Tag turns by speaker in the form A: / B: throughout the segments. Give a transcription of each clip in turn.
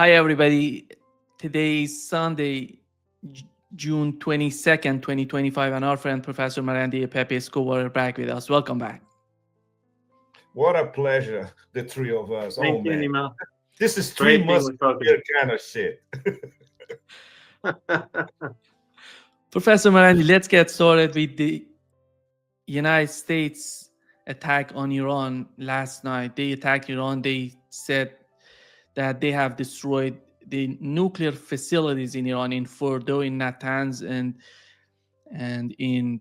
A: Hi, everybody. Today is Sunday, June 22nd, 2025, and our friend Professor Marandi and Pepe Escobar are back with us. Welcome back.
B: What a pleasure, the three of us. Oh
C: Thank you,
B: man,
C: Nima.
B: this is three
C: Great being with both of
B: musketeer kind of shit.
C: you.
A: Professor Marandi, let's get started with the United States attack on Iran last night. They attacked Iran. They said that they have destroyed the nuclear facilities in Iran, in Fordo, in Natanz, and in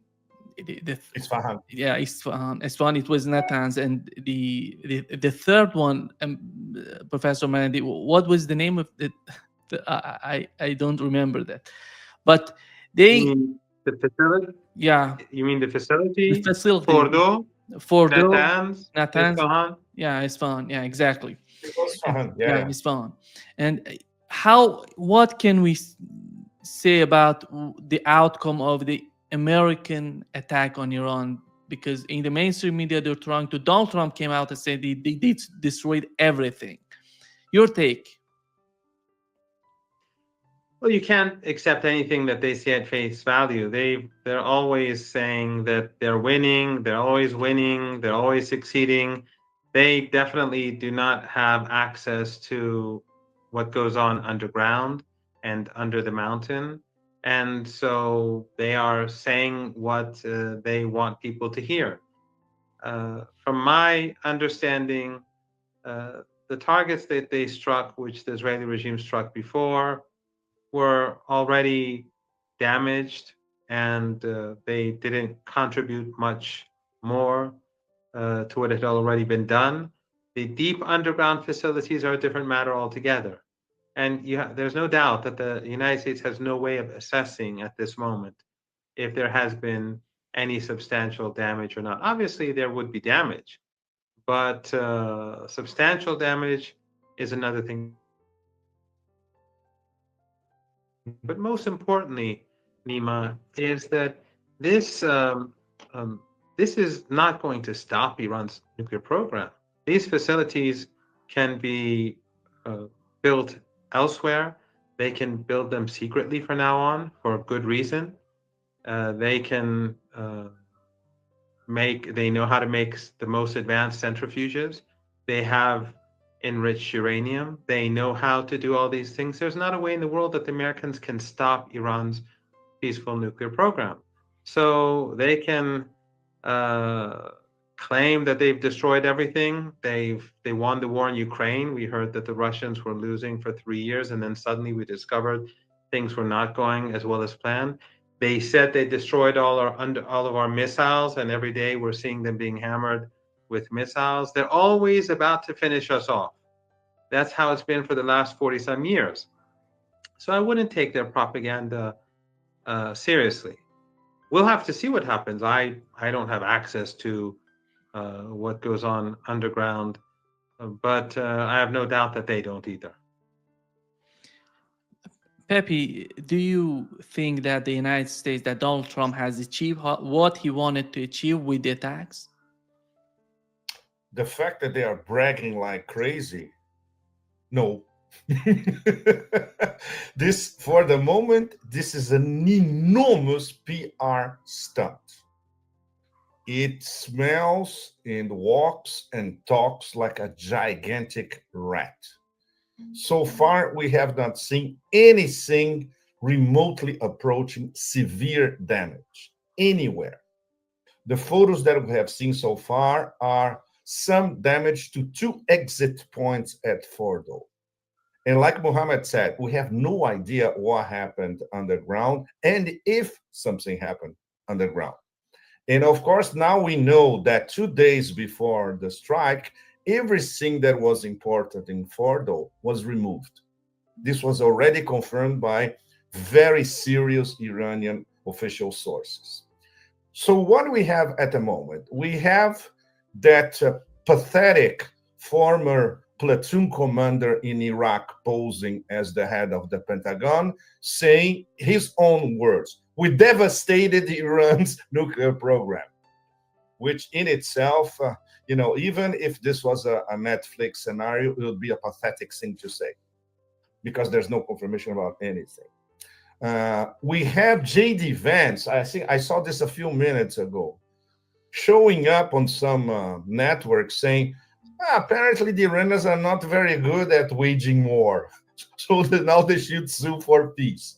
B: It's fine.
A: yeah, Isfahan. It was Natanz, and the third one, Professor Manandi. What was the name of it? I don't remember that, but
C: You
A: they,
C: mean the facility?
A: yeah,
C: You mean the
A: the
C: facility?
A: facility,
C: Fordo,
A: Fordo,
C: Natanz,
A: Natanz,
C: Isfahan?
A: yeah, Isfahan, yeah, exactly.
B: It was fun. Yeah,
A: Yeah,
B: yeah.
A: it's fun. And what can we say about the outcome of the American attack on Iran? Because in the mainstream media, they're trying to, Donald Trump came out and said they destroyed everything. Your take?
C: Well, you can't accept anything that they say at face value. They're always saying that they're winning, they're always winning, they're always succeeding. They definitely do not have access to what goes on underground and under the mountain. And so they are saying what they want people to hear. From my understanding, the targets that they struck, which the Israeli regime struck before, were already damaged, and they didn't contribute much more to what had already been done. The deep underground facilities are a different matter altogether. And there's no doubt that the United States has no way of assessing at this moment if there has been any substantial damage or not. Obviously, there would be damage, but substantial damage is another thing. But most importantly, Nima, is that this um, this is not going to stop Iran's nuclear program. These facilities can be uh, built elsewhere. They can build them secretly from now on for good reason. They can they know how to make the most advanced centrifuges. They have enriched uranium. They know how to do all these things. There's not a way in the world that the Americans can stop Iran's peaceful nuclear program. So they can uh, claim that they've destroyed everything. They won the war in Ukraine. We heard that the Russians were losing for 3 years, and then suddenly we discovered things were not going as well as planned. They said they destroyed all of our missiles, and every day we're seeing them being hammered with missiles. They're always about to finish us off. That's how it's been for the last 40 some years. So I wouldn't take their propaganda seriously. We'll have to see what happens. I don't have access to what goes on underground, but I have no doubt that they don't either.
A: Pepe, do you think that the United States, that Donald Trump has achieved what he wanted to achieve with the attacks?
B: The fact that they are bragging like crazy, no. This, for the moment, this is an enormous PR stunt. It smells and walks and talks like a gigantic rat. So far, we have not seen anything remotely approaching severe damage anywhere. The photos that we have seen so far are some damage to two exit points at Fordo. And like Mohammed said, we have no idea what happened underground and if something happened underground. And of course, now we know that 2 days before the strike, everything that was important in Fordo was removed. This was already confirmed by very serious Iranian official sources. So, what we have at the moment, we have that pathetic former platoon commander in Iraq posing as the head of the Pentagon, saying his own words: "We devastated Iran's nuclear program," which in itself, even if this was a Netflix scenario, it would be a pathetic thing to say. because there's no confirmation about anything. We have JD Vance. I think I saw this a few minutes ago, showing up on some network saying, apparently the Iranians are not very good at waging war. So now they should sue for peace.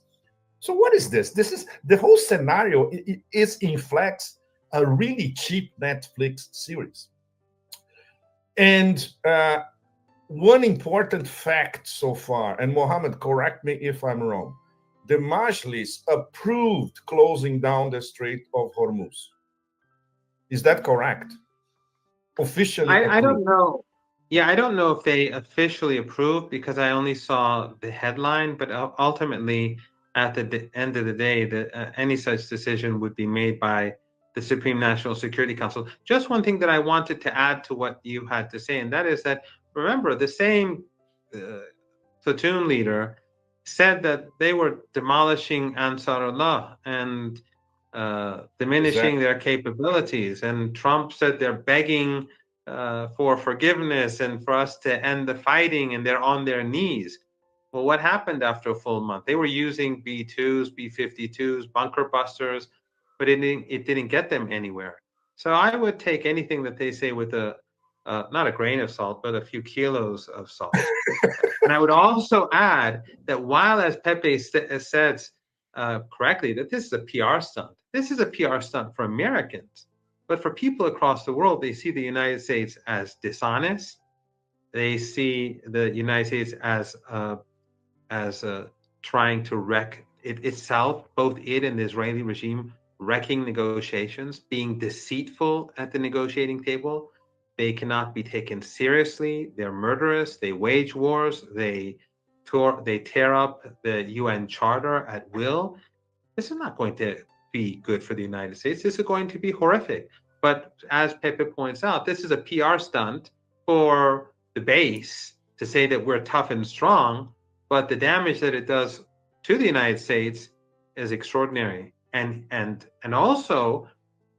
B: So what is this? This is the whole scenario is in flex a really cheap Netflix series. And one important fact so far, and Mohammed, correct me if I'm wrong, the Majlis approved closing down the Strait of Hormuz. Is that correct? Officially
C: I
B: approved.
C: don't know. Yeah, I don't know if they officially approved because I only saw the headline, but ultimately, at the end of the day, any such decision would be made by the Supreme National Security Council. Just one thing that I wanted to add to what you had to say, and that is that, remember, the same platoon leader said that they were demolishing Ansarullah and diminishing
B: Exactly.
C: their capabilities. And Trump said they're begging for forgiveness and for us to end the fighting, and they're on their knees. Well, what happened after a full month? They were using B-2s, B-52s, bunker busters, but it didn't get them anywhere. So I would take anything that they say with a not a grain of salt, but a few kilos of salt. And I would also add that while, as Pepe says correctly, that this is a PR stunt. This is a PR stunt for Americans. But for people across the world, they see the United States as dishonest. They see the United States as trying to wreck itself, both it and the Israeli regime, wrecking negotiations, being deceitful at the negotiating table. They cannot be taken seriously. They're murderous. They wage wars. They tear up the UN Charter at will. This is not going to be good for the United States. This is going to be horrific. But as Pepe points out, this is a PR stunt for the base to say that we're tough and strong, but the damage that it does to the United States is extraordinary. And also,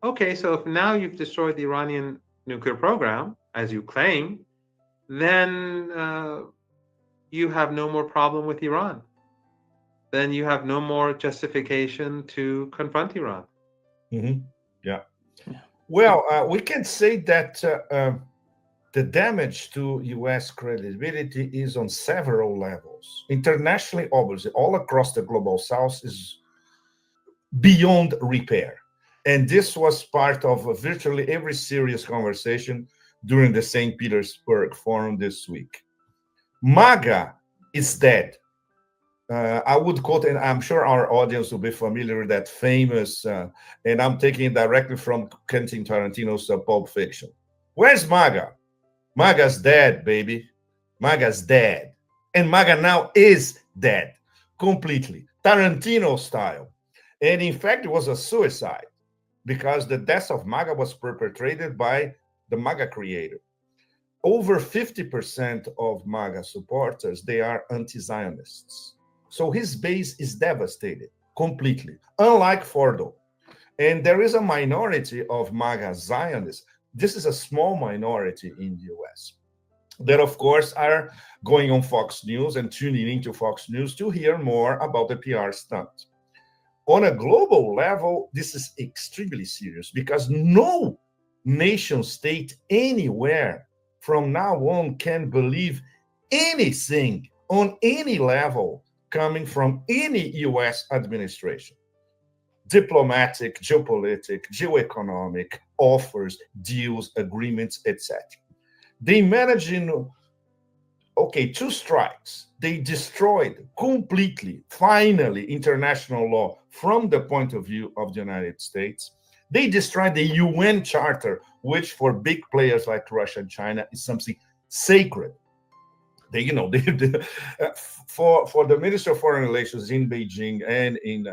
C: okay, so if now you've destroyed the Iranian nuclear program, as you claim, then you have no more problem with Iran. Then you have no more justification to confront Iran.
B: Mm-hmm. Yeah.
A: Yeah.
B: Well, we can say that the damage to US credibility is on several levels. Internationally, obviously, all across the global south is beyond repair. And this was part of virtually every serious conversation during the St. Petersburg Forum this week. MAGA is dead. I would quote, and I'm sure our audience will be familiar with that famous, and I'm taking it directly from Quentin Tarantino's Pulp Fiction. Where's MAGA? MAGA's dead, baby. MAGA's dead. And MAGA now is dead completely, Tarantino style. And in fact, it was a suicide because the death of MAGA was perpetrated by the MAGA creator. Over 50% of MAGA supporters, they are anti-Zionists. So his base is devastated completely, unlike Fordo. And there is a minority of MAGA Zionists. This is a small minority in the US that, of course, are going on Fox News and tuning into Fox News to hear more about the PR stunt. On a global level, this is extremely serious because no nation state anywhere from now on can believe anything on any level coming from any US administration. Diplomatic, geopolitical, geoeconomic offers, deals, agreements, etc. They managed in, okay, 2 strikes. They destroyed completely, finally, international law from the point of view of the United States. They destroyed the UN Charter, which for big players like Russia and China is something sacred. For the Minister of Foreign Relations in Beijing and in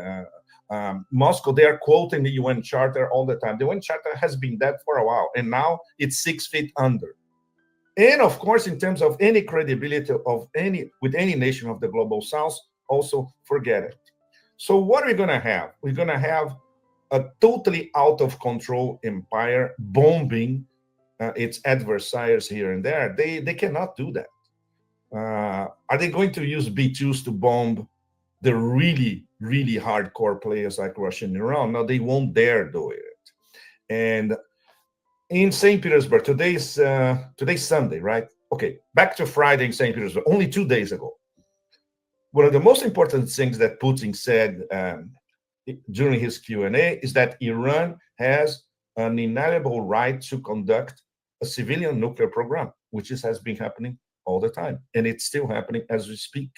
B: Moscow, they are quoting the UN Charter all the time. The UN Charter has been dead for a while, and now it's 6 feet under. And of course, in terms of any credibility with any nation of the global south, also forget it. So what are we going to have? We're going to have a totally out of control empire bombing its adversaries here and there. They cannot do that. Are they going to use B-2s to bomb the really, really hardcore players like Russia and Iran? No, they won't dare do it. And in St. Petersburg, today's Sunday, right? Okay, back to Friday in St. Petersburg, only 2 days ago. One of the most important things that Putin said during his Q&A is that Iran has an inalienable right to conduct a civilian nuclear program, has been happening all the time, and it's still happening as we speak.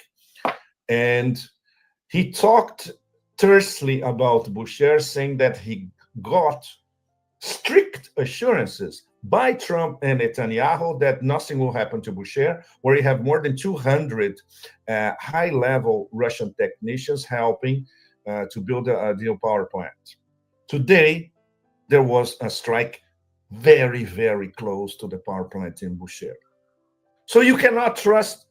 B: And he talked tersely about Bushehr, saying that he got strict assurances by Trump and Netanyahu that nothing will happen to Bushehr, where you have more than 200 high-level Russian technicians helping to build a new power plant. Today, there was a strike very, very close to the power plant in Bushehr. So you cannot trust,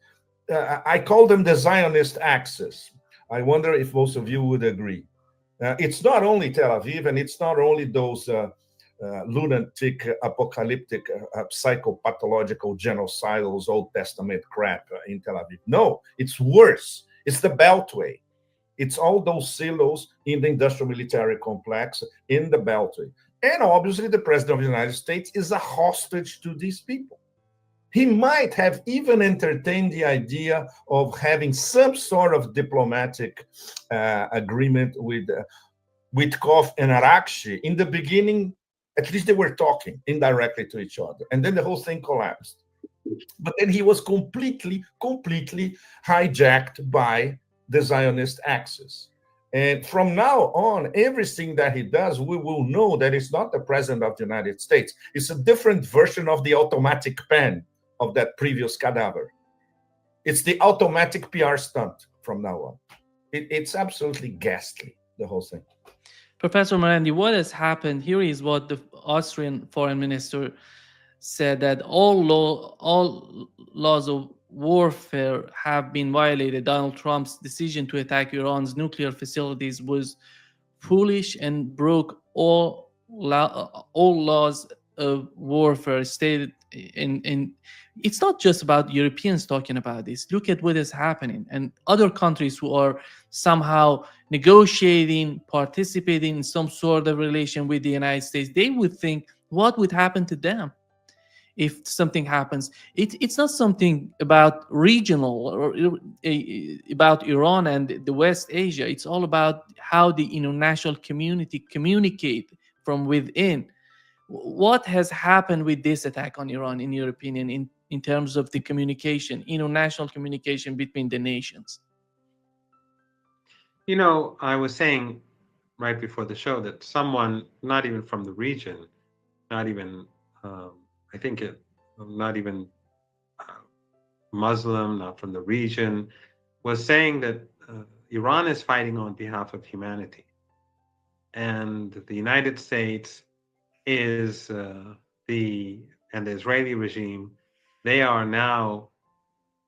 B: I call them the Zionist axis. I wonder if most of you would agree. It's not only Tel Aviv, and it's not only those lunatic, apocalyptic, psychopathological, genocidal, Old Testament crap in Tel Aviv. No, it's worse. It's the Beltway. It's all those silos in the industrial military complex in the Beltway. And obviously, the President of the United States is a hostage to these people. He might have even entertained the idea of having some sort of diplomatic agreement with Witkov and Arakshi. In the beginning, at least they were talking indirectly to each other. And then the whole thing collapsed. But then he was completely hijacked by the Zionist axis. And from now on, everything that he does, we will know that it's not the President of the United States. It's a different version of the automatic pen of that previous cadaver. It's the automatic PR stunt from now on. It's absolutely ghastly, the whole thing.
A: Professor Marandi, what has happened here is what the Austrian foreign minister said, that all laws of warfare have been violated. Donald Trump's decision to attack Iran's nuclear facilities was foolish and broke all laws of warfare. Stated in it's not just about Europeans talking about this. Look at what is happening, and other countries who are somehow negotiating, participating in some sort of relation with the United States, they would think, what would happen to them if something happens? It's not something about regional or about Iran and the West Asia. It's all about how the international community communicate from within. What has happened with this attack on Iran, in your opinion, in terms of the communication, international communication between the nations?
C: You know, I was saying right before the show that someone, not even from the region, not even, I think it, not even Muslim, not from the region, was saying that Iran is fighting on behalf of humanity. And the United States is and the Israeli regime, they are now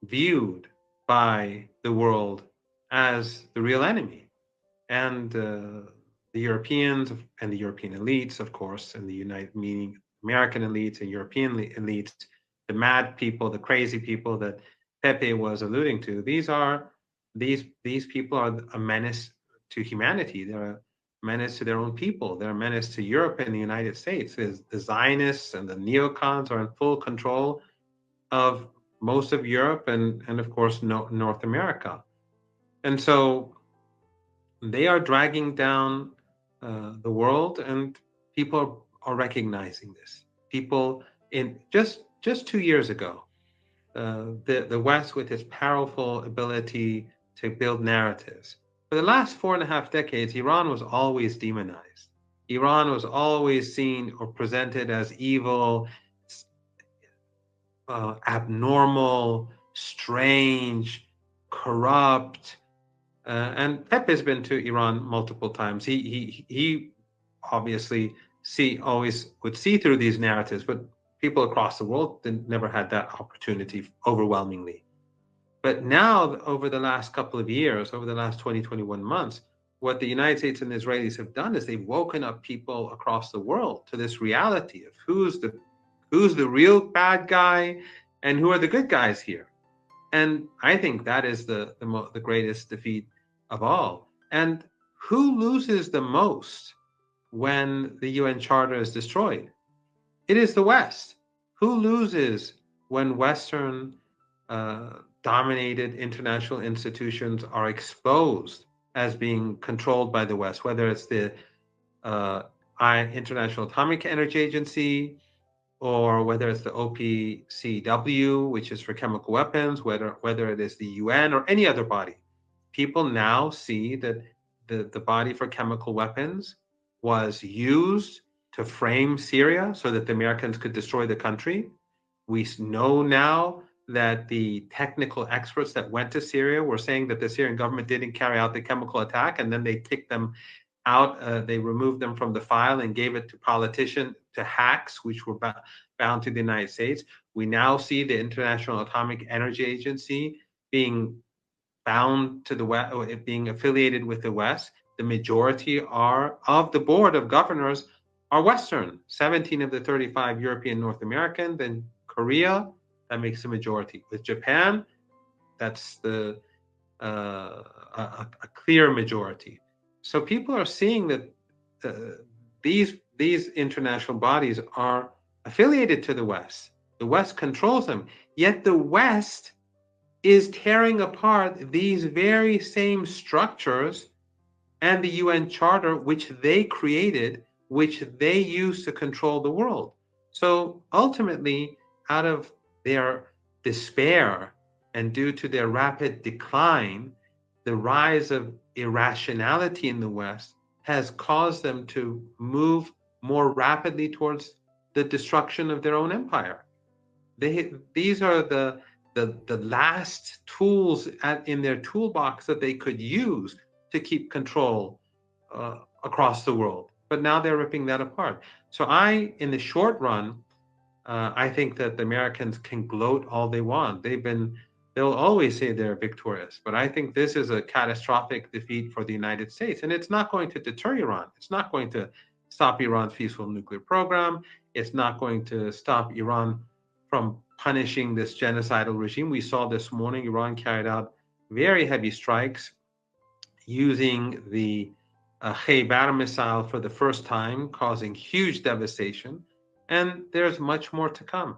C: viewed by the world as the real enemy. And the Europeans and the European elites, of course, and the meaning American elites and European elites, the mad people, the crazy people that Pepe was alluding to, these people are a menace to humanity. They're a menace to their own people. They're a menace to Europe and the United States. The Zionists and the neocons are in full control of most of Europe and of course, North America. And so they are dragging down the world, and people are recognizing this. People in just 2 years ago, the West, with its powerful ability to build narratives, for the last 4.5 decades, Iran was always demonized. Iran was always seen or presented as evil, abnormal, strange, corrupt. And Pep has been to Iran multiple times. He obviously always would see through these narratives, but people across the world never had that opportunity overwhelmingly. But now, over the last couple of years, over the last 21 months, what the United States and the Israelis have done is they've woken up people across the world to this reality of who's the real bad guy and who are the good guys here. And I think that is the greatest defeat of all. And who loses the most when the UN Charter is destroyed? It is the West. Who loses when Western dominated international institutions are exposed as being controlled by the West, whether it's the uh, International Atomic Energy Agency, or whether it's the OPCW, which is for chemical weapons, whether it is the UN or any other body. People now see that the body for chemical weapons was used to frame Syria so that the Americans could destroy the country. We know now that the technical experts that went to Syria were saying that the Syrian government didn't carry out the chemical attack, and then they kicked them out. They removed them from the file and gave it to politicians, to hacks, which were bound to the United States. We now see the International Atomic Energy Agency being bound to the West, being affiliated with the West. The majority are of the board of governors are Western. 17 of the 35 European, North American. Then Korea, that makes the majority. With Japan, that's a clear majority. So people are seeing that these international bodies are affiliated to the West. The West controls them. Yet the West is tearing apart these very same structures and the UN Charter, which they created, which they use to control the world. So ultimately, out of their despair and due to their rapid decline, the rise of irrationality in the West has caused them to move more rapidly towards the destruction of their own empire. These are the last tools in their toolbox that they could use to keep control across the world. But now they're ripping that apart. So in the short run, I think that the Americans can gloat all they want. They'll always say they're victorious. But I think this is a catastrophic defeat for the United States. And it's not going to deter Iran. It's not going to stop Iran's peaceful nuclear program. It's not going to stop Iran from punishing this genocidal regime. We saw this morning Iran carried out very heavy strikes using the Khaybar missile for the first time, causing huge devastation. And there's much more to come.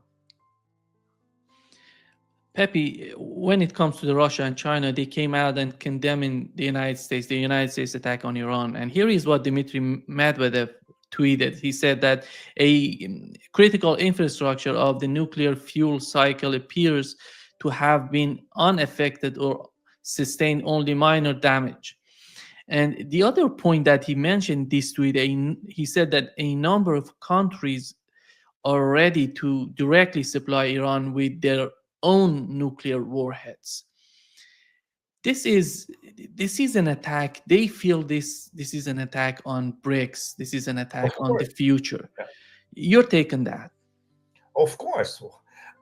A: Pepe, when it comes to the Russia and China, they came out and condemning the United States attack on Iran. And here is what Dmitry Medvedev tweeted. He said that a critical infrastructure of the nuclear fuel cycle appears to have been unaffected or sustained only minor damage. And the other point that he mentioned this tweet, he said that a number of countries are ready to directly supply Iran with their own nuclear warheads. This is an attack. They feel this is an attack on BRICS. This is an attack on the future. Your take on that?
B: Of course.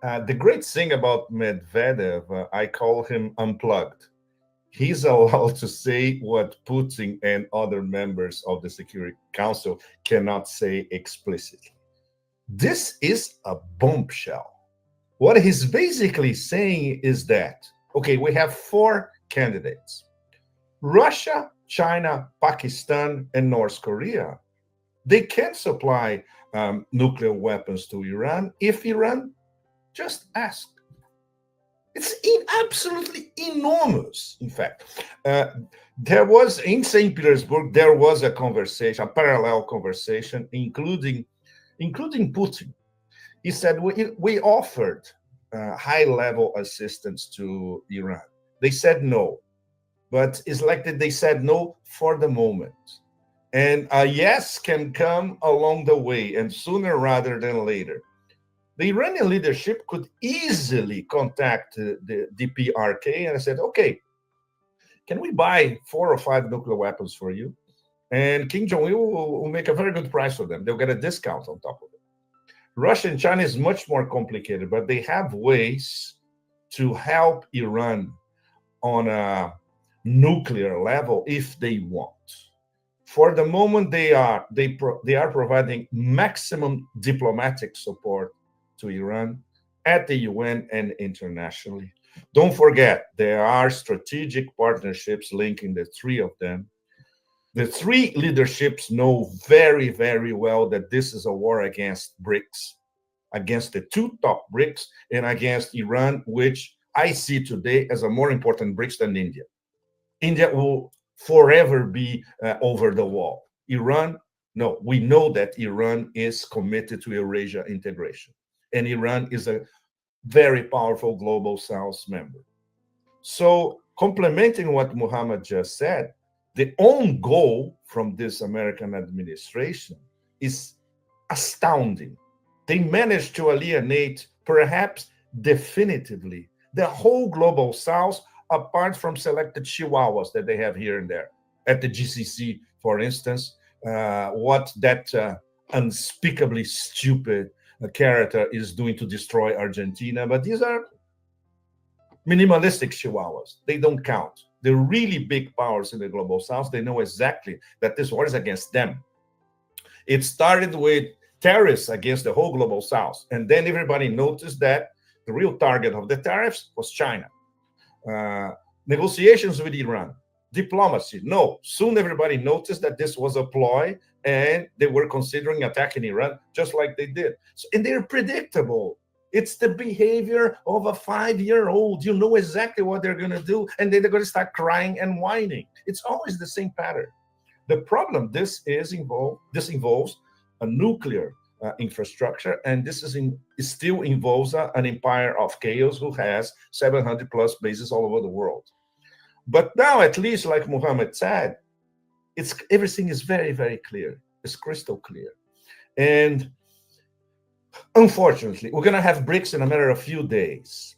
B: The great thing about Medvedev, I call him unplugged. He's allowed to say what Putin and other members of the Security Council cannot say explicitly. This is a bombshell. What he's basically saying is that, okay, we have four candidates: Russia, China, Pakistan, and North Korea. They can supply nuclear weapons to Iran if Iran just asks. It's absolutely enormous. In fact, there was in St. Petersburg, there was a conversation, a parallel conversation, including Putin. He said, we offered high-level assistance to Iran. They said no, but it's like that they said no for the moment. And a yes can come along the way, and sooner rather than later. The Iranian leadership could easily contact the DPRK and said, okay, can we buy 4 or 5 nuclear weapons for you? And Kim Jong-il will make a very good price for them. They'll get a discount on top of it. Russia and China is much more complicated, but they have ways to help Iran on a nuclear level if they want. For the moment, they are providing maximum diplomatic support to Iran at the UN and internationally. Don't forget, there are strategic partnerships linking the three of them. The three leaderships know very, very well that this is a war against BRICS, against the two top BRICS, and against Iran, which I see today as a more important BRICS than India. India will forever be over the wall. Iran, no, we know that Iran is committed to Eurasia integration, and Iran is a very powerful global South member. So, complementing what Muhammad just said, the own goal from this American administration is astounding. They managed to alienate, perhaps definitively, the whole global South, apart from selected chihuahuas that they have here and there. At the GCC, for instance, what that unspeakably stupid character is doing to destroy Argentina. But these are minimalistic chihuahuas. They don't count. The really big powers in the global South, they know exactly that this war is against them. It started with tariffs against the whole global South. And then everybody noticed that the real target of the tariffs was China. Negotiations with Iran, diplomacy. No, soon everybody noticed that this was a ploy and they were considering attacking Iran just like they did. So, and they're predictable. It's the behavior of a 5-year-old. You know exactly what they're going to do, and then they're going to start crying and whining. It's always the same pattern. The problem this involves a nuclear infrastructure, and it still involves an empire of chaos who has 700 plus bases all over the world. But now, at least, like Muhammad said, everything is very, very clear. It's crystal clear. And unfortunately, we're going to have BRICS in a matter of few days.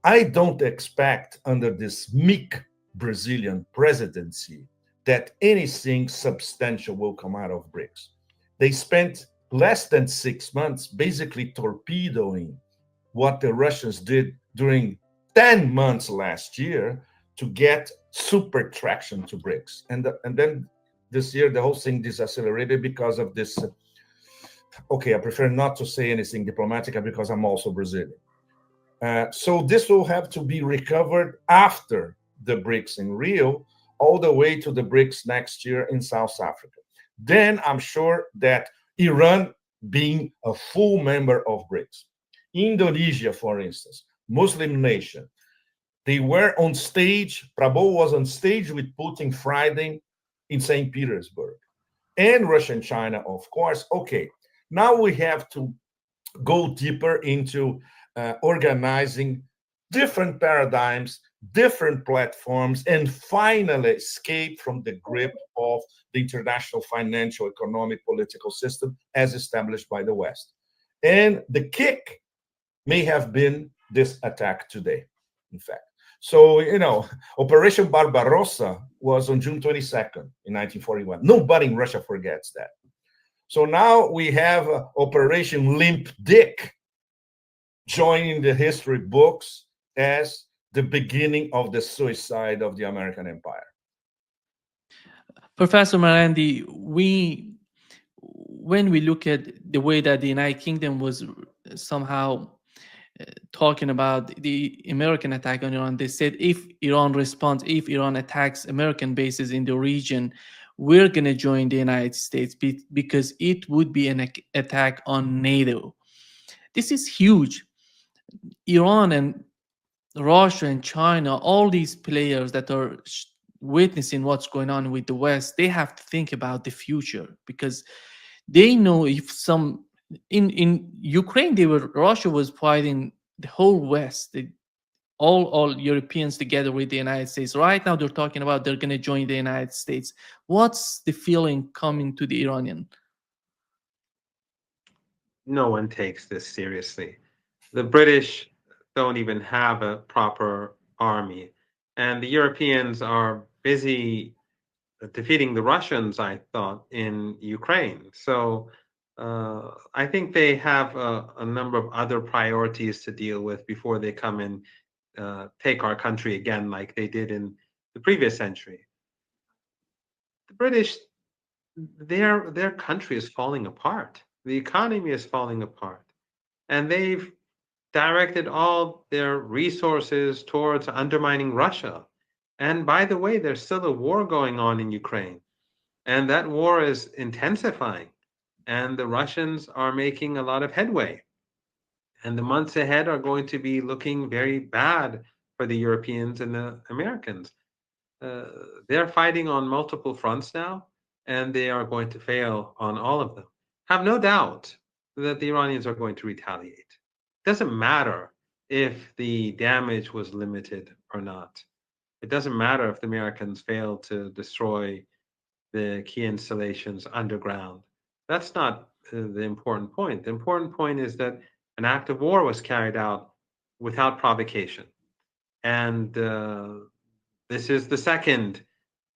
B: I don't expect under this meek Brazilian presidency that anything substantial will come out of BRICS. They spent less than 6 months basically torpedoing what the Russians did during 10 months last year to get super traction to BRICS. And then this year, the whole thing decelerated because of this. Okay, I prefer not to say anything diplomatic because I'm also Brazilian. So this will have to be recovered after the BRICS in Rio, all the way to the BRICS next year in South Africa. Then I'm sure that Iran being a full member of BRICS. Indonesia, for instance, Muslim nation, they were on stage, Prabowo was on stage with Putin Friday in St. Petersburg. And Russia and China, of course. Okay, now we have to go deeper into organizing different paradigms, different platforms, and finally escape from the grip of the international financial, economic, political system as established by the West. And the kick may have been this attack today, in fact. So, Operation Barbarossa was on June 22nd in 1941. Nobody in Russia forgets that. So now we have Operation Limp Dick joining the history books as the beginning of the suicide of the American empire.
A: Professor Marandi, when we look at the way that the United Kingdom was somehow talking about the American attack on Iran, they said if Iran responds, if Iran attacks American bases in the region, we're going to join the United States because it would be an attack on NATO. This is huge. Iran and Russia and China, all these players that are witnessing what's going on with the West, they have to think about the future because they know if some in Ukraine, Russia was fighting the whole West, all Europeans together with the United States. Right now, they're talking about they're going to join the United States. What's the feeling coming to the Iranian?
C: No one takes this seriously. The British don't even have a proper army, and the Europeans are busy defeating the Russians, I thought, in Ukraine. So I think they have a number of other priorities to deal with before they come and take our country again, like they did in the previous century. The British, their country is falling apart. The economy is falling apart, and they've directed all their resources towards undermining Russia. And by the way, there's still a war going on in Ukraine, and that war is intensifying, and the Russians are making a lot of headway. And the months ahead are going to be looking very bad for the Europeans and the Americans. Uh, they're fighting on multiple fronts now, and they are going to fail on all of them. Have no doubt that the Iranians are going to retaliate. It doesn't matter if the damage was limited or not. It doesn't matter if the Americans failed to destroy the key installations underground. That's not the important point. The important point is that an act of war was carried out without provocation. And this is the second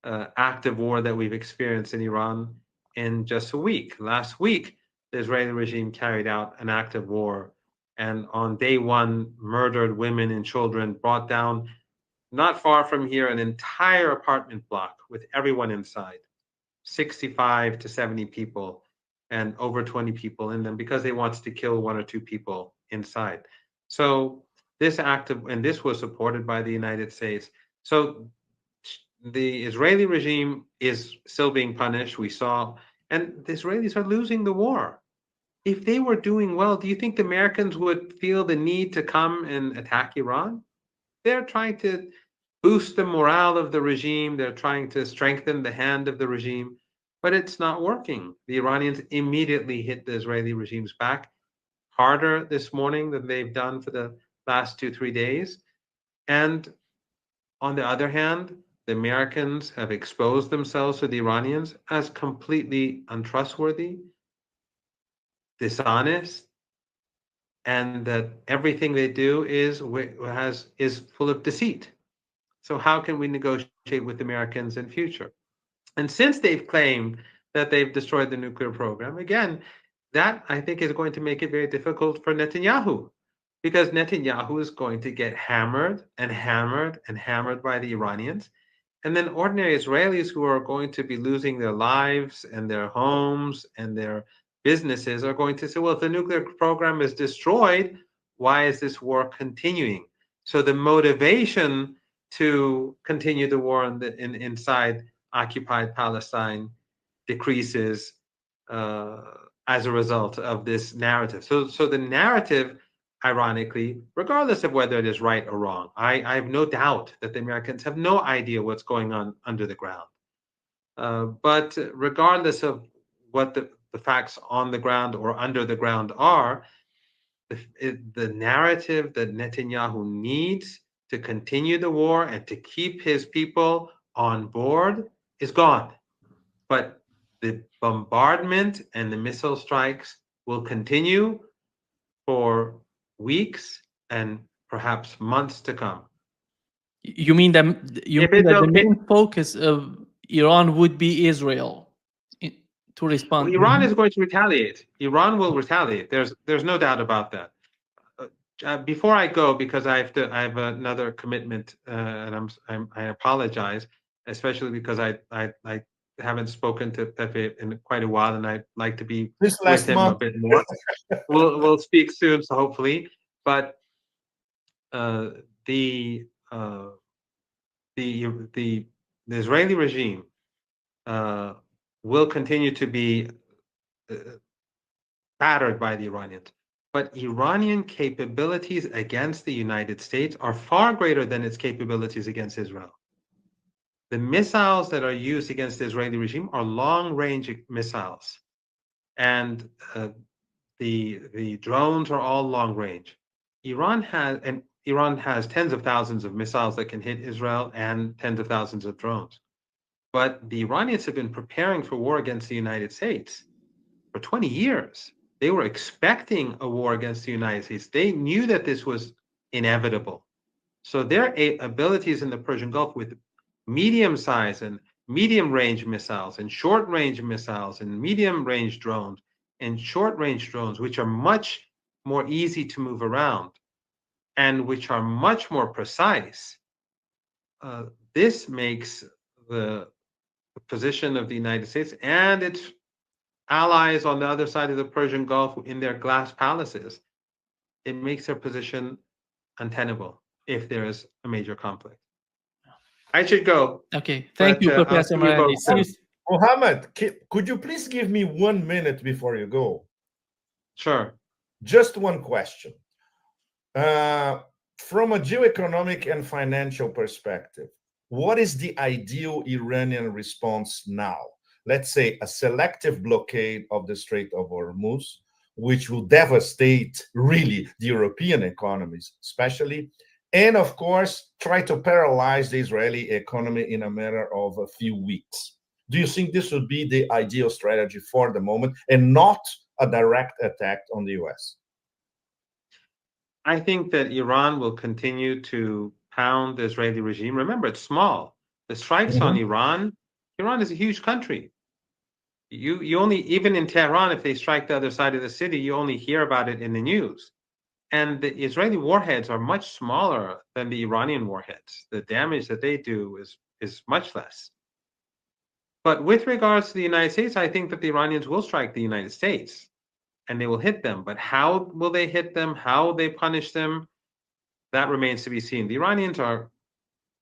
C: act of war that we've experienced in Iran in just a week. Last week, the Israeli regime carried out an act of war and on day one murdered women and children, brought down not far from here an entire apartment block with everyone inside, 65 to 70 people and over 20 people in them because they wanted to kill one or two people inside. So this act of, and this was supported by the United States. So the Israeli regime is still being punished. We saw, and the Israelis are losing the war. If they were doing well, do you think the Americans would feel the need to come and attack Iran? They're trying to boost the morale of the regime. They're trying to strengthen the hand of the regime, but it's not working. The Iranians immediately hit the Israeli regime's back harder this morning than they've done for the last 2, 3 days. And on the other hand, the Americans have exposed themselves to the Iranians as completely untrustworthy, dishonest, and that everything they do is full of deceit. So how can we negotiate with Americans in future? And since they've claimed that they've destroyed the nuclear program, again, that I think is going to make it very difficult for Netanyahu, because Netanyahu is going to get hammered and hammered and hammered by the Iranians. And then ordinary Israelis who are going to be losing their lives and their homes and their businesses are going to say, well, if the nuclear program is destroyed, why is this war continuing? So the motivation to continue the war inside occupied Palestine decreases uh, as a result of this narrative. So the narrative, ironically, regardless of whether it is right or wrong, I have no doubt that the Americans have no idea what's going on under the ground. But regardless of what the facts on the ground or under the ground are, the narrative that Netanyahu needs to continue the war and to keep his people on board is gone. But the bombardment and the missile strikes will continue for weeks and perhaps months to come.
A: You mean that
C: If it's
A: the
C: okay,
A: main focus of Iran would be Israel to respond?
C: Iran is going to retaliate. Iran will retaliate. There's no doubt about that. Before I go, because I have another commitment, and I apologize, especially because I haven't spoken to Pepe in quite a while, and I'd like to be
B: This
C: with
B: last
C: him a
B: month,
C: bit more. We'll speak soon, so hopefully. But uh, the uh, the Israeli regime uh, will continue to be uh, battered by the Iranians. But Iranian capabilities against the United States are far greater than its capabilities against Israel. The missiles that are used against the Israeli regime are long-range missiles, and the drones are all long-range. Iran has tens of thousands of missiles that can hit Israel and tens of thousands of drones. But the Iranians have been preparing for war against the United States for 20 years. They were expecting a war against the United States. They knew that this was inevitable. So their abilities in the Persian Gulf with medium size and medium range missiles and short range missiles and medium range drones and short range drones, which are much more easy to move around and which are much more precise, uh, this makes the position of the United States and its allies on the other side of the Persian Gulf in their glass palaces it makes their position untenable if there is a major conflict. I should go,
A: Okay, thank
C: but
A: you,
C: I'll
A: Professor
C: see you
A: Marandi.
C: both
A: See you.
C: soon.
B: Mohammed, could you please give me 1 minute before you go?
C: Sure.
B: Just one question. Uh, from a geoeconomic and financial perspective, what is the ideal Iranian response now? Let's say a selective blockade of the Strait of Hormuz, which will devastate really the European economies, especially, and of course, try to paralyze the Israeli economy in a matter of a few weeks. Do you think this would be the ideal strategy for the moment and not a direct attack on the US?
C: I think that Iran will continue to pound the Israeli regime. Remember, it's small. The strikes on
B: Mhm.
C: Iran is a huge country. You only, even in Tehran, if they strike the other side of the city, you only hear about it in the news. And the Israeli warheads are much smaller than the Iranian warheads. The damage that they do is much less. But with regards to the United States, I think that the Iranians will strike the United States and they will hit them. But how will they hit them? How will they punish them? That remains to be seen. The Iranians are,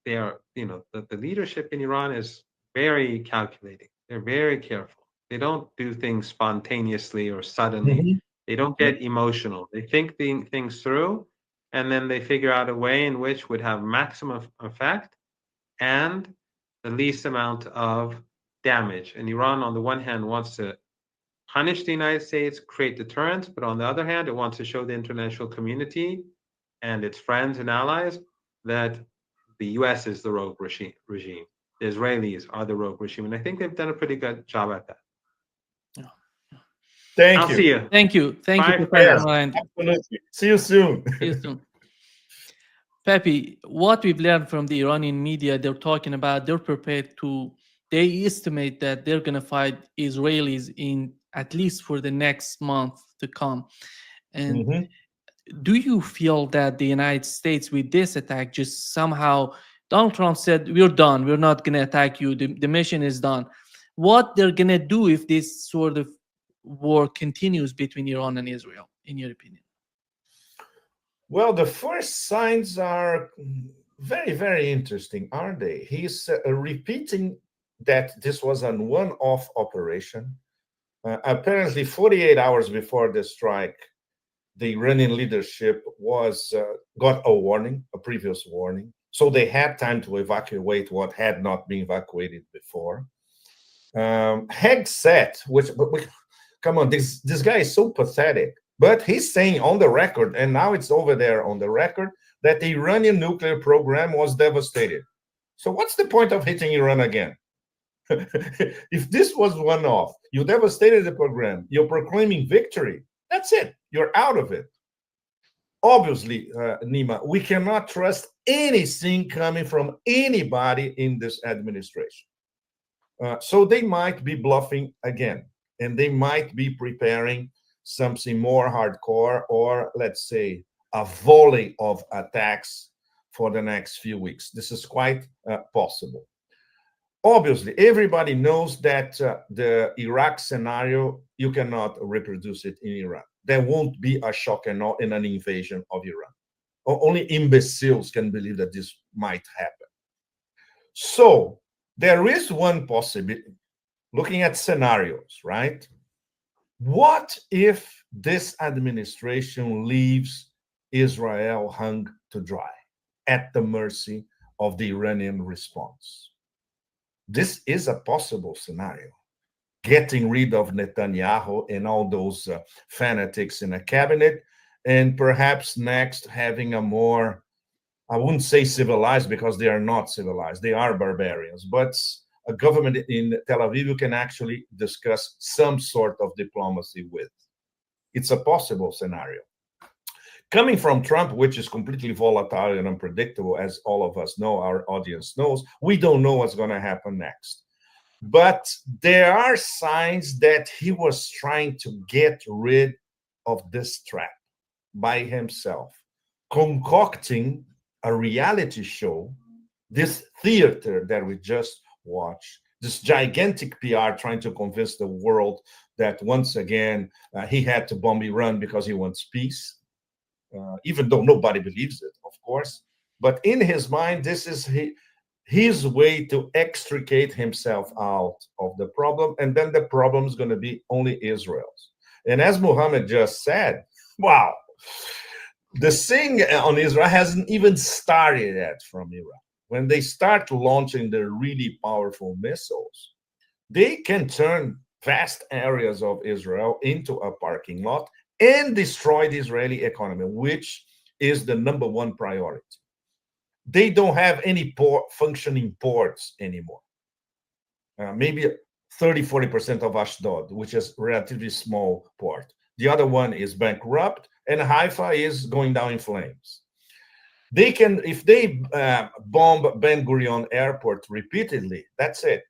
C: they are, the leadership in Iran is very calculating. They're very careful. They don't do things spontaneously or suddenly.
B: Mhm.
C: They don't get emotional. They think things through, and then they figure out a way in which would have maximum effect and the least amount of damage. And Iran, on the one hand, wants to punish the United States, create deterrence, but on the other hand, it wants to show the international community and its friends and allies that the US is the rogue regime. The Israelis are the rogue regime. And I think they've done a pretty good job at that.
B: Thank
C: I'll see
B: you.
C: you.
A: Thank you. Thank you,
C: Bye,
A: Professor
B: Yes,
C: friends.
A: Marandi.
B: absolutely. See you soon.
A: See you soon. Pepe, what we've learned from the Iranian media, they're talking about they're prepared to, they estimate that they're going to fight Israelis in at least for the next month to come. And
B: Mhm.
A: do you feel that the United States, with this attack, just somehow, Donald Trump said, we're done, we're not going to attack you, the mission is done. What they're going to do if this sort of war continues between Iran and Israel, in your opinion?
B: Well, the first signs are very, very interesting, aren't they? He's repeating that this was a one off operation. Apparently, 48 hours before the strike, the Iranian leadership was got a warning, a previous warning. So they had time to evacuate what had not been evacuated before. Hegseth, come on, this guy is so pathetic. But he's saying on the record, and now it's over there on the record, that the Iranian nuclear program was devastated. So what's the point of hitting Iran again? If this was one off, you devastated the program, you're proclaiming victory, that's it. You're out of it. Obviously, Nima, we cannot trust anything coming from anybody in this administration. So they might be bluffing again, and they might be preparing something more hardcore, or let's say a volley of attacks for the next few weeks. This is quite possible. Obviously, everybody knows that the Iraq scenario, you cannot reproduce it in Iran. There won't be a shock and awe in an invasion of Iran. Only imbeciles can believe that this might happen. So there is one possibility, looking at scenarios, right? What if this administration leaves Israel hung to dry at the mercy of the Iranian response? This is a possible scenario. Getting rid of Netanyahu and all those fanatics in a cabinet, and perhaps next having a more, I wouldn't say civilized because they are not civilized, they are barbarians, but a government in Tel Aviv you can actually discuss some sort of diplomacy with. It's a possible scenario. Coming from Trump, which is completely volatile and unpredictable, as all of us know, our audience knows, we don't know what's going to happen next. But there are signs that he was trying to get rid of this trap by himself, concocting a reality show, this theater that we just watched, this gigantic PR trying to convince the world that once again he had to bomb Iran because he wants peace. even though nobody believes it, of course. But in his mind, this is his way to extricate himself out of the problem. And then the problem is going to be only Israel's. And as Muhammad just said, wow, the thing on Israel hasn't even started yet from Iran. When they start launching their really powerful missiles, they can turn vast areas of Israel into a parking lot and destroy the Israeli economy, which is the number one priority. They don't have any functioning ports anymore. Maybe 30-40% of Ashdod, which is a relatively small port. The other one is bankrupt, and Haifa is going down in flames. They can, if they bomb Ben Gurion Airport repeatedly, that's it.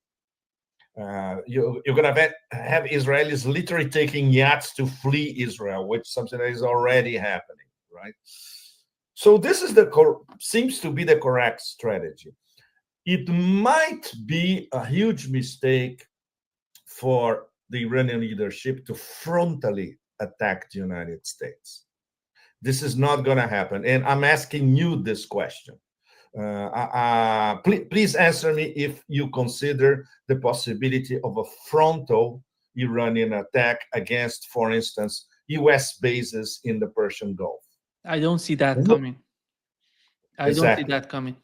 B: You're going to have Israelis literally taking yachts to flee Israel, which is something that is already happening, right? So this is seems to be the correct strategy. It might be a huge mistake for the Iranian leadership to frontally attack the United States. This is not going to happen. And I'm asking you this question. Please answer me if you consider the possibility of a frontal Iranian attack against, for instance, US bases in the Persian Gulf.
A: I don't see that coming. I don't see that coming.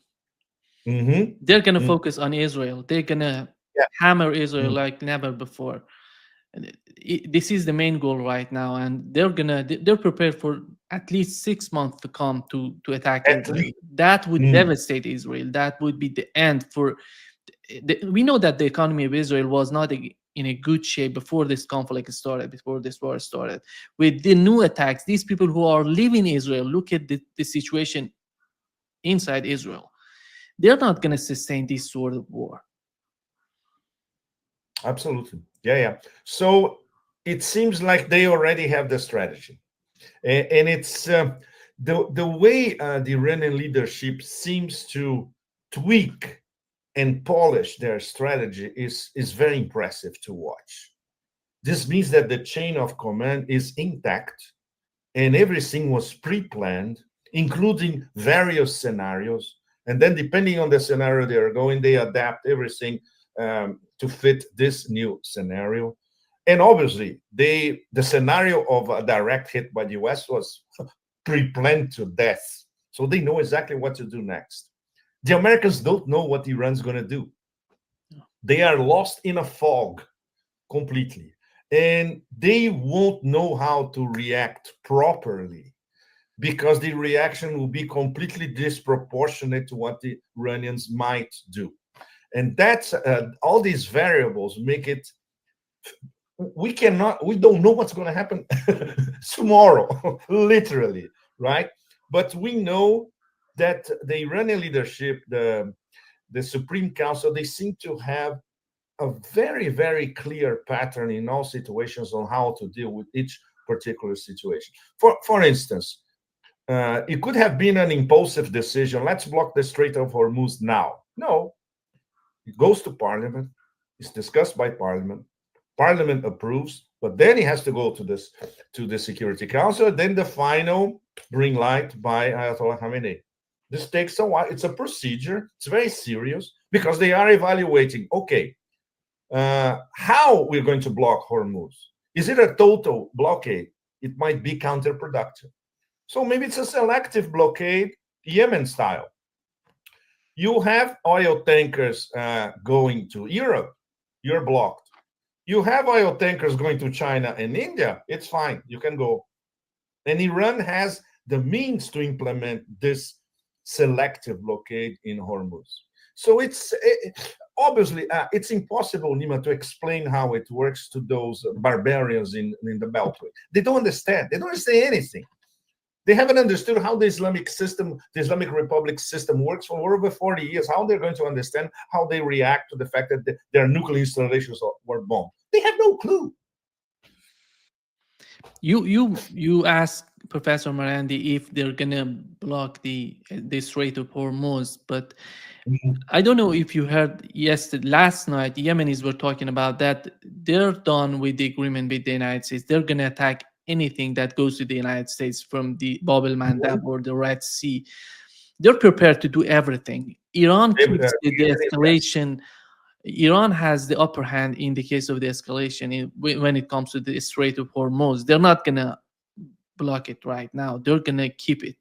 A: They're going to focus on Israel. They're going to hammer Israel like never before. This is the main goal right now, and they're prepared for at least 6 months to come to attack Israel. That would devastate Israel. That would be the end for. We know that the economy of Israel was not in a good shape before this conflict started, before this war started. With the new attacks, these people who are living in Israel, look at the situation inside Israel. They're not going to sustain this sort of war.
B: Absolutely. Yeah. So it seems like they already have the strategy. And it's the way the Iranian leadership seems to tweak and polish their strategy is very impressive to watch. This means that the chain of command is intact and everything was pre-planned, including various scenarios. And then depending on the scenario they are going, they adapt everything to fit this new scenario. And obviously, the scenario of a direct hit by the US was pre-planned to death. So they know exactly what to do next. The Americans don't know what Iran's going to do. They are lost in a fog completely. And they won't know how to react properly because the reaction will be completely disproportionate to what the Iranians might do. And that's all these variables make it. We don't know what's going to happen tomorrow, literally, right? But we know that the Iranian leadership, the Supreme Council, they seem to have a very, very clear pattern in all situations on how to deal with each particular situation. For instance, it could have been an impulsive decision. Let's block the Strait of Hormuz now. No, it goes to Parliament. It's discussed by Parliament. Parliament approves, but then it has to go to the Security Council. Then the final green light by Ayatollah Khamenei. This takes a while. It's a procedure. It's very serious because they are evaluating. Okay, how we're going to block Hormuz? Is it a total blockade? It might be counterproductive. So maybe it's a selective blockade, Yemen style. You have oil tankers going to Europe. You're blocked. You have oil tankers going to China and India. It's fine. You can go. And Iran has the means to implement this selective blockade in Hormuz. So it's obviously, it's impossible, Nima, to explain how it works to those barbarians in the Beltway. They don't understand. They don't understand anything. They haven't understood how the Islamic system, the Islamic Republic system works for over 40 years, how they're going to understand how they react to the fact that their nuclear installations were bombed. They have no clue.
A: You asked Professor Marandi if they're gonna block the Strait of Hormuz, but I don't know if you heard last night, the Yemenis were talking about that they're done with the agreement with the United States. They're gonna attack anything that goes to the United States from the Bab el Mandab or the Red Sea. They're prepared to do everything. Iran keeps the escalation. Iran has the upper hand in the case of the escalation when it comes to the Strait of Hormuz. They're not gonna block it right now. They're gonna keep it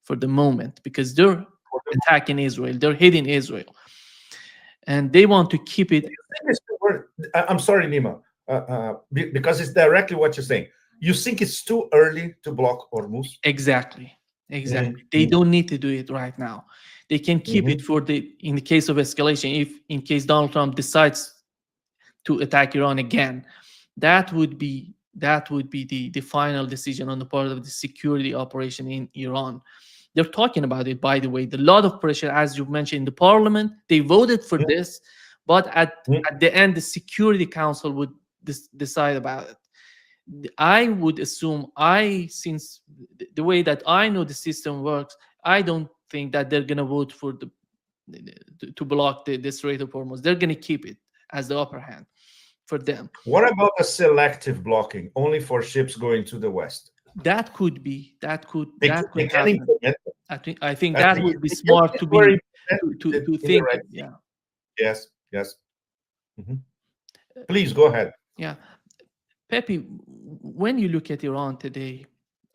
A: for the moment because they're attacking Israel. They're hitting Israel, and they want to keep it.
B: I'm sorry, Nima, because it's directly what you're saying. You think it's too early to block Hormuz?
A: Exactly. They don't need to do it right now. They can keep it for in the case of escalation. If in case Donald Trump decides to attack Iran again, that would be the final decision on the part of the security operation in Iran. They're talking about it, by the way. A lot of pressure, as you mentioned, in the parliament. They voted for this, but at the end, the Security Council would decide about it. I would assume, since the way that I know the system works, I don't think that they're gonna vote for to block the Strait of Hormuz. They're gonna keep it as the upper hand for them.
B: What about a selective blocking, only for ships going to the west?
A: That could be. That could happen. I think that would be smart to think.
B: Right.
A: Yeah.
B: Yes. Please go ahead.
A: Yeah. Pepe, when you look at Iran today,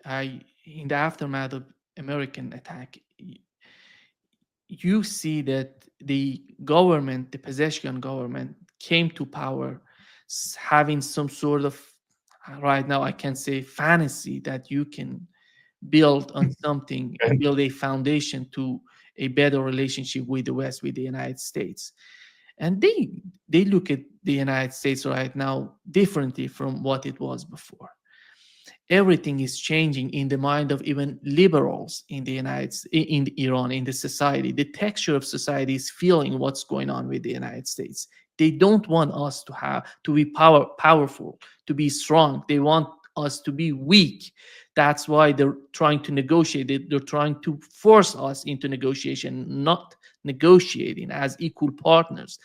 A: in the aftermath of American attack, you see that the government, the Pezeshkian government, came to power having some sort of, right now I can say, fantasy that you can build on something and build a foundation to a better relationship with the West, with the United States. And they look at the United States right now differently from what it was before. Everything is changing in the mind of even liberals in the in Iran, in the society. The texture of society is feeling what's going on with the United States. They don't want us to be powerful, to be strong. They want us to be weak. That's why they're trying to negotiate. They're trying to force us into negotiation, not negotiating as equal partners.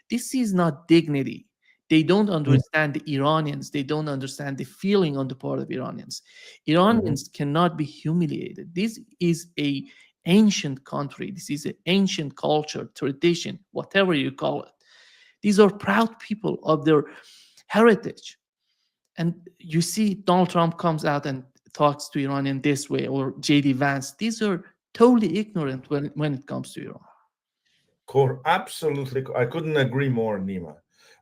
A: This is not dignity. They don't understand the Iranians. They don't understand the feeling on the part of Iranians. Iranians cannot be humiliated. This is a ancient country. This is an ancient culture, tradition, whatever you call it. These are proud people of their heritage. And you see Donald Trump comes out and talks to Iran in this way, or J.D. Vance. These are totally ignorant when it comes to Iran.
B: Absolutely. I couldn't agree more, Nima.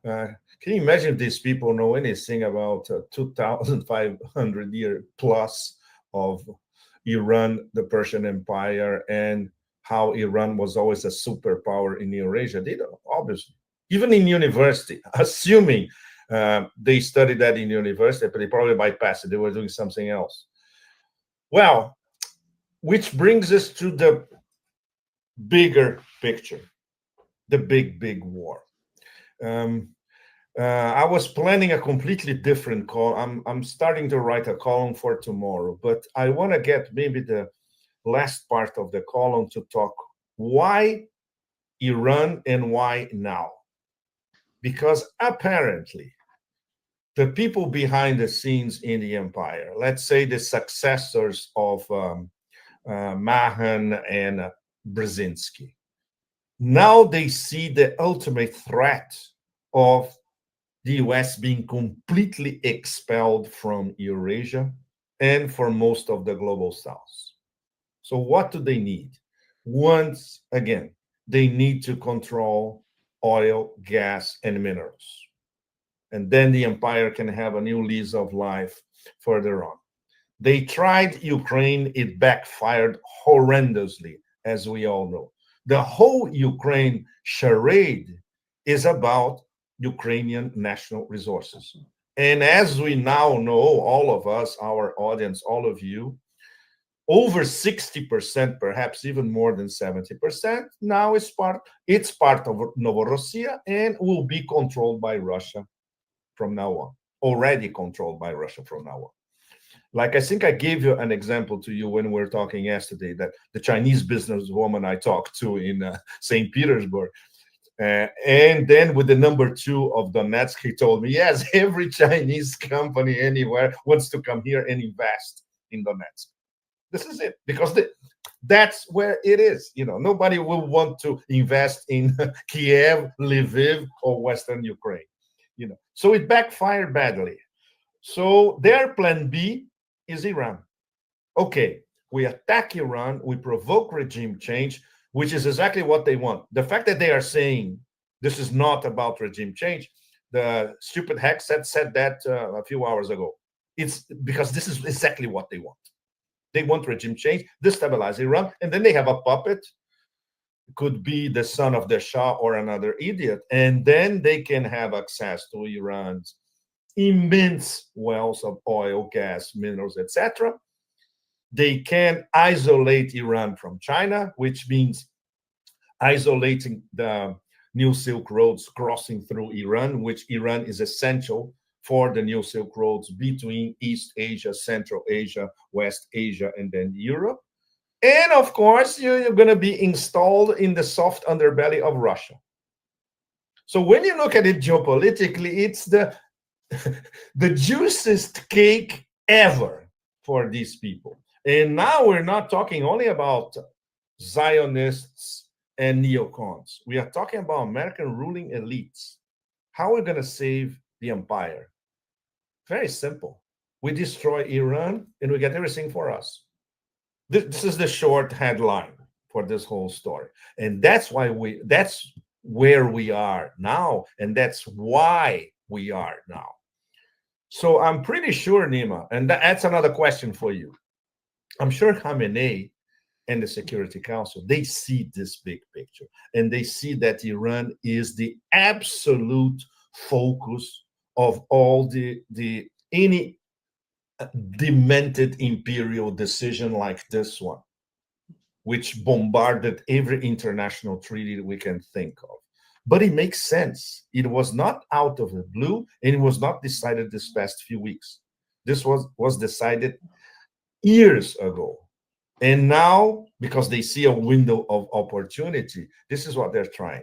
B: Can you imagine if these people know anything about 2,500 year plus of Iran, the Persian Empire, and how Iran was always a superpower in Eurasia? They don't, obviously. Even in university, assuming they studied that in university, but they probably bypassed it. They were doing something else. Well, which brings us to the bigger picture, the big war. I was planning a completely different call. I'm starting to write a column for tomorrow, but I want to get maybe the last part of the column to talk why Iran and why now. Because apparently the people behind the scenes in the empire, let's say the successors of Mahan and Brzezinski, now they see the ultimate threat of the US being completely expelled from Eurasia and for most of the global south. So what do they need? Once again, they need to control oil, gas, and minerals. And then the empire can have a new lease of life further on. They tried Ukraine, it backfired horrendously, as we all know. The whole Ukraine charade is about Ukrainian national resources. And as we now know, all of us, our audience, all of you, over 60%, perhaps even more than 70%, now it's part of Novorossiya and will be controlled by Russia from now on, already controlled by Russia from now on. Like I think I gave you an example to you when we were talking yesterday, that the Chinese businesswoman I talked to in St. Petersburg, And then with the number two of Donetsk, he told me, yes, every Chinese company anywhere wants to come here and invest in Donetsk. This is it, because that's where it is. Nobody will want to invest in Kiev, Lviv, or Western Ukraine. So it backfired badly. So their plan B is Iran. Okay, we attack Iran, we provoke regime change, which is exactly what they want. The fact that they are saying this is not about regime change, the stupid hack said that a few hours ago. It's because this is exactly what they want. They want regime change, destabilize Iran, and then they have a puppet, could be the son of the Shah or another idiot, and then they can have access to Iran's immense wells of oil, gas, minerals, etc. They can isolate Iran from China, which means isolating the new Silk Roads crossing through Iran, which Iran is essential for the new Silk Roads between East Asia, Central Asia, West Asia, and then Europe. And of course, you're going to be installed in the soft underbelly of Russia. So when you look at it geopolitically, it's the the juiciest cake ever for these people. And now we're not talking only about Zionists and neocons. We are talking about American ruling elites. How are we going to save the empire? Very simple. We destroy Iran and we get everything for us. This is the short headline for this whole story. And that's where we are now. And that's why we are now. So I'm pretty sure, Nima, and that's another question for you. I'm sure Khamenei and the Security Council, they see this big picture, and they see that Iran is the absolute focus of all any demented imperial decision like this one, which bombarded every international treaty we can think of. But it makes sense. It was not out of the blue, and it was not decided this past few weeks. This was decided years ago. And now, because they see a window of opportunity, this is what they're trying.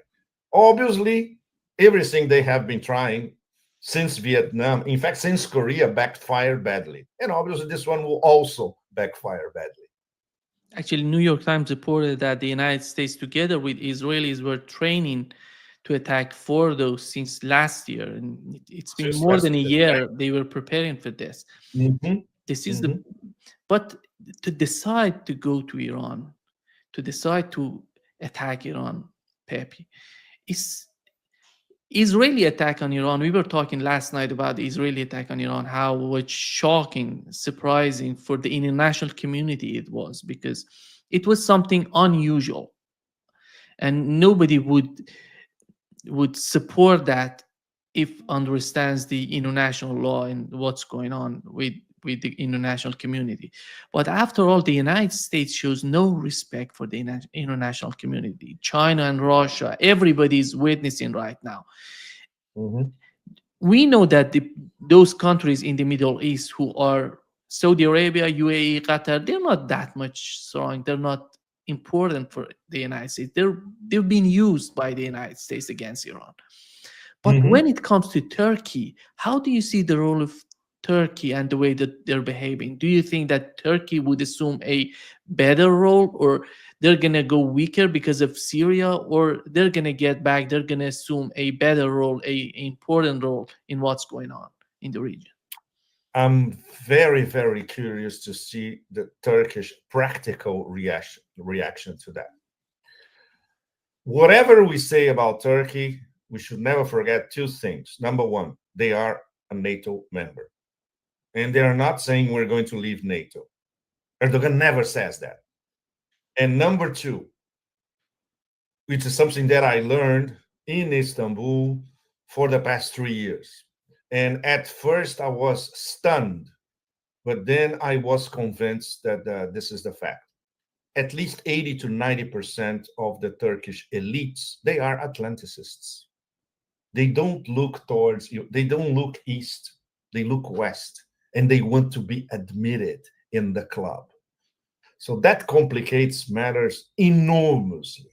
B: Obviously, everything they have been trying since Vietnam, in fact, since Korea, backfired badly. And obviously, this one will also backfire badly.
A: Actually, New York Times reported that the United States, together with Israelis, were training to attack Fordo since last year. And it's been
B: Just
A: more
B: last
A: than a
B: year,
A: year they were preparing for this.
B: Mm-hmm.
A: This is
B: Mm-hmm.
A: but to decide to go to Iran, to decide to attack Iran, Pepe, is Israeli attack on Iran. We were talking last night about the Israeli attack on Iran, how was shocking, surprising for the international community it was, because it was something unusual, and nobody would support that if understands the international law and what's going on with the international community. But after all, the United States shows no respect for the international community. China and Russia, everybody is witnessing right now.
B: Mm-hmm.
A: We know that those countries in the Middle East who are Saudi Arabia, UAE, Qatar, they're not that much strong. They're not important for the United States. They've been used by the United States against Iran. But
B: Mm-hmm.
A: when it comes to Turkey, how do you see the role of Turkey and the way that they're behaving? Do you think that Turkey would assume a better role, or they're going to go weaker because of Syria, or they're going to get back, they're going to assume a better role, a important role in what's going on in the region?
B: I'm very, very curious to see the Turkish practical reaction to that. Whatever we say about Turkey, we should never forget two things. Number one, they are a NATO member, and they are not saying we're going to leave NATO. Erdogan never says that. And number two, which is something that I learned in Istanbul for the past 3 years. And at first, I was stunned, but then I was convinced that this is the fact. At least 80 to 90% of the Turkish elites, they are Atlanticists. They don't look towards you, they don't look east, they look west, and they want to be admitted in the club. So that complicates matters enormously.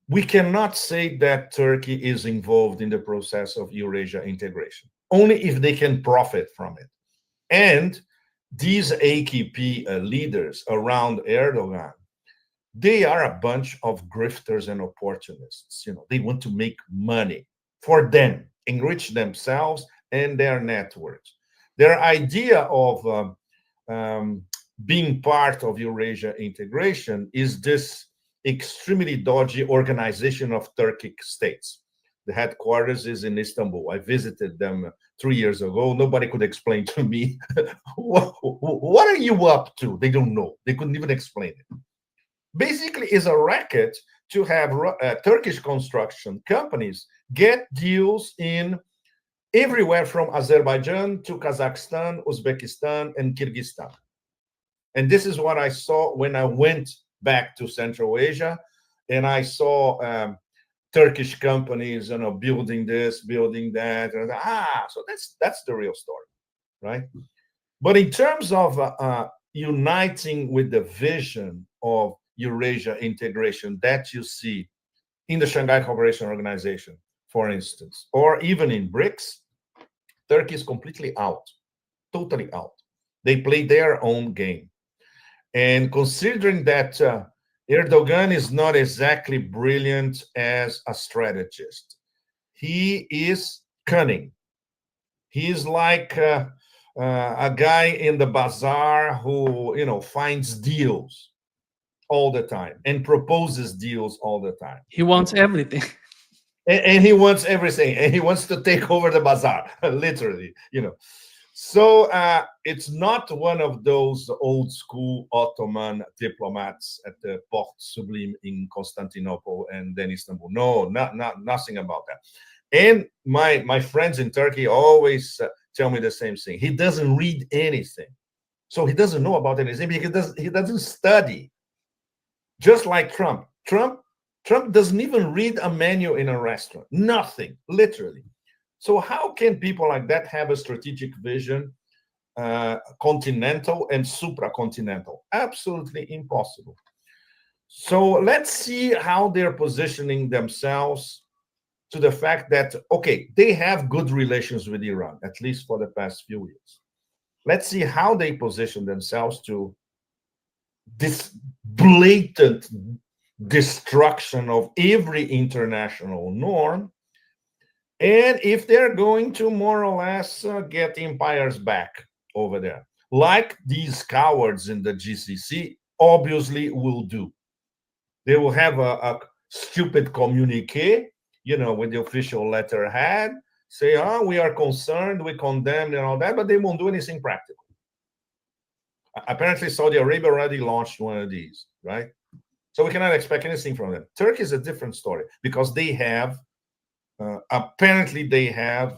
B: we cannot say that Turkey is involved in the process of Eurasia integration, only if they can profit from it. And these AKP leaders around Erdogan, they are a bunch of grifters and opportunists. They want to make money for them, enrich themselves and their networks. Their idea of being part of Eurasia integration is this extremely dodgy organization of Turkic states. The headquarters is in Istanbul. I visited them 3 years ago. Nobody could explain to me what are you up to. They don't know. They couldn't even explain it. Basically, is a racket to have Turkish construction companies get deals in everywhere from Azerbaijan to Kazakhstan, Uzbekistan, and Kyrgyzstan. And this is what I saw when I went back to Central Asia, and I saw Turkish companies, building this, building that. And so that's the real story, right? But in terms of uniting with the vision of Eurasia integration that you see in the Shanghai Cooperation Organization, for instance, or even in BRICS, Turkey is completely out, totally out. They play their own game. And considering that Erdogan is not exactly brilliant as a strategist, he is cunning. He is like a guy in the bazaar who, finds deals all the time and proposes deals all the time.
A: He wants everything.
B: And he wants everything, and he wants to take over the bazaar, literally. So it's not one of those old school Ottoman diplomats at the Porte Sublime in Constantinople and then Istanbul. No, nothing about that. And my friends in Turkey always tell me the same thing. He doesn't read anything, so he doesn't know about anything because he doesn't study. Just like Trump. Trump doesn't even read a menu in a restaurant. Nothing, literally. So how can people like that have a strategic vision, continental and supracontinental? Absolutely impossible. So let's see how they're positioning themselves to the fact that, okay, they have good relations with Iran, at least for the past few years. Let's see how they position themselves to this blatant destruction of every international norm, and if they're going to more or less get empires back over there, like these cowards in the GCC obviously will do. They will have a stupid communique, with the official letterhead, say, we are concerned, we condemn, and all that, but they won't do anything practical. Apparently, Saudi Arabia already launched one of these, right? So we cannot expect anything from them. Turkey is a different story because they have, apparently they have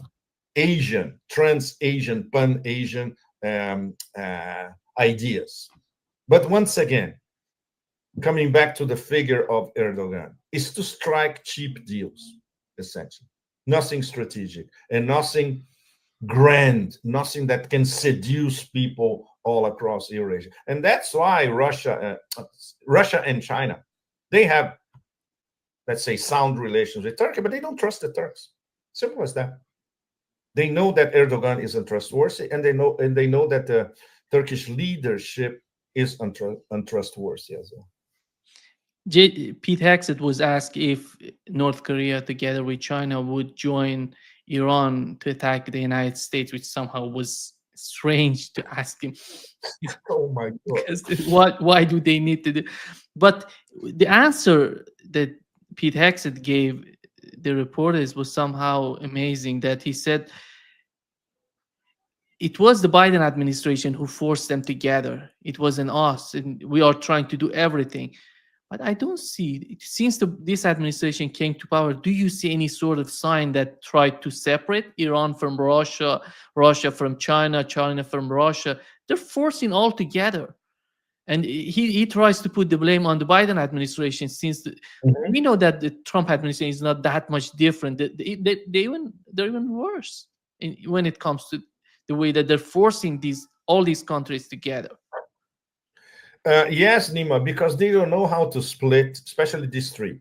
B: Asian, trans-Asian, pan-Asian ideas. But once again, coming back to the figure of Erdogan, is to strike cheap deals, essentially. Nothing strategic and nothing grand, nothing that can seduce people all across Eurasia. And that's why Russia and China, they have, let's say, sound relations with Turkey, but they don't trust the Turks. Simple as that. They know that Erdogan is untrustworthy, and they know that the Turkish leadership is untrustworthy as well.
A: Pete Hexet was asked if North Korea, together with China, would join Iran to attack the United States, which somehow was strange to ask him.
B: Oh my
A: God! Why do they need to do? But the answer that Pete Hexet gave the reporters was somehow amazing. That he said it was the Biden administration who forced them together. It wasn't us, and we are trying to do everything. But I don't see, since this administration came to power, do you see any sort of sign that tried to separate Iran from Russia, Russia from China, China from Russia? They're forcing all together. And he tries to put the blame on the Biden administration, since we know that the Trump administration is not that much different. They're even worse when it comes to the way that they're forcing all these countries together.
B: Yes, Nima, because they don't know how to split, especially these three.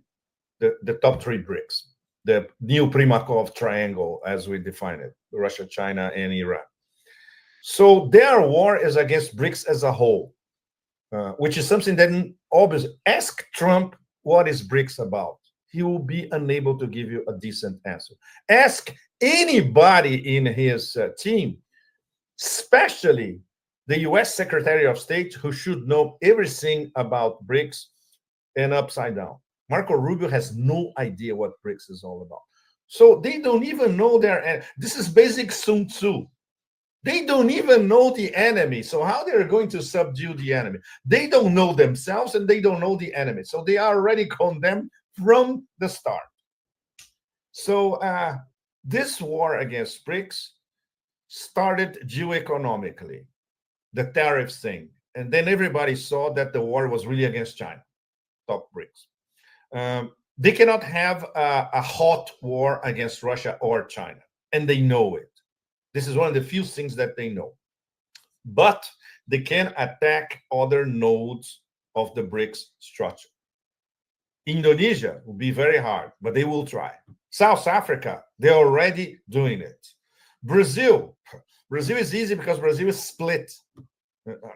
B: the top three BRICS, the new Primakov triangle, as we define it, Russia, China, and Iran. So their war is against BRICS as a whole, which is something that obviously, ask Trump what is BRICS about. He will be unable to give you a decent answer. Ask anybody in his team, especially the US Secretary of State, who should know everything about BRICS and upside down. Marco Rubio has no idea what BRICS is all about. So they don't even know this is basic Sun Tzu. They don't even know the enemy. So how they're going to subdue the enemy? They don't know themselves and they don't know the enemy. So they are already condemned from the start. So this war against BRICS started geoeconomically, the tariff thing. And then everybody saw that the war was really against China, top BRICS. They cannot have a hot war against Russia or China, and they know it. This is one of the few things that they know. But they can attack other nodes of the BRICS structure. Indonesia will be very hard, but they will try. South Africa, they're already doing it. Brazil is easy because Brazil is split.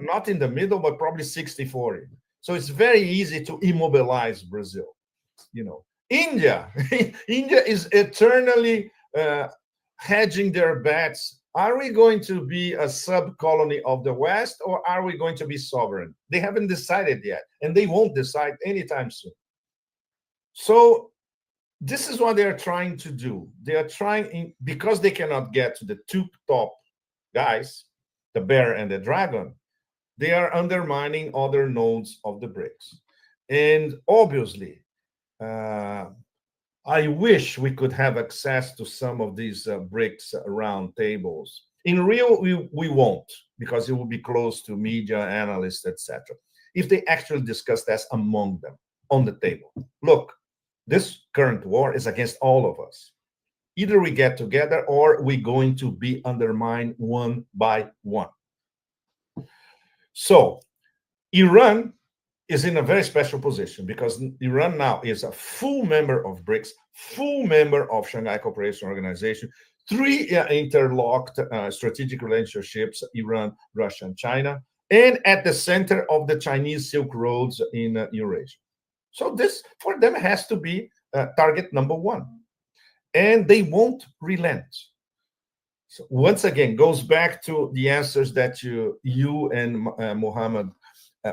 B: Not in the middle, but probably 60-40. So it's very easy to immobilize Brazil. India is eternally hedging their bets. Are we going to be a sub-colony of the West, or are we going to be sovereign? They haven't decided yet, and they won't decide anytime soon. So this is what they are trying to do. They are trying, because they cannot get to the two top guys, the bear and the dragon, they are undermining other nodes of the BRICS. And obviously, I wish we could have access to some of these BRICS round tables. In real, we won't, because it will be close to media, analysts, etc. If they actually discuss that among them on the table. Look, this current war is against all of us. Either we get together or we're going to be undermined one by one. So Iran is in a very special position because Iran now is a full member of BRICS, full member of Shanghai Cooperation Organization, three interlocked strategic relationships, Iran, Russia, and China, and at the center of the Chinese Silk Roads in Eurasia. So this, for them, has to be target number one. And they won't relent. So once again, goes back to the answers that you and Mohammad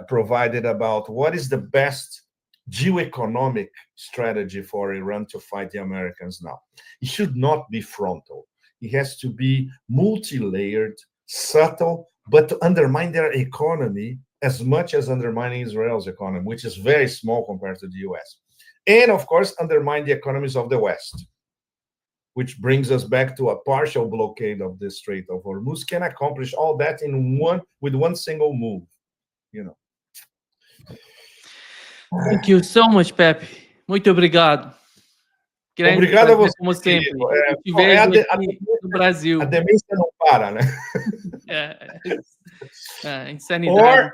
B: provided about what is the best geoeconomic strategy for Iran to fight the Americans now. It should not be frontal. It has to be multi-layered, subtle, but to undermine their economy as much as undermining Israel's economy, which is very small compared to the US. And of course, undermine the economies of the West, which brings us back to a partial blockade of the Strait of Hormuz, can accomplish all that with one single move.
A: Thank you so much, Pepe. Muito obrigado. Grande
B: Obrigado a
A: prazer,
B: você,
A: como sempre.
B: querido.
A: Eu te vejo aqui no Brasil.
B: A demência não para, né?
A: Insanidade.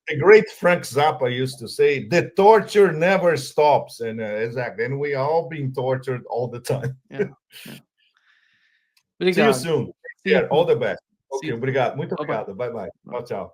B: The great Frank Zappa used to say, the torture never stops. And exactly, and we are all being tortured all the time.
A: Obrigado.
B: See you soon. Take care. All the best. Ok, obrigado. Muito
A: Bye-bye.
B: obrigado. Bye-bye. Tchau, tchau.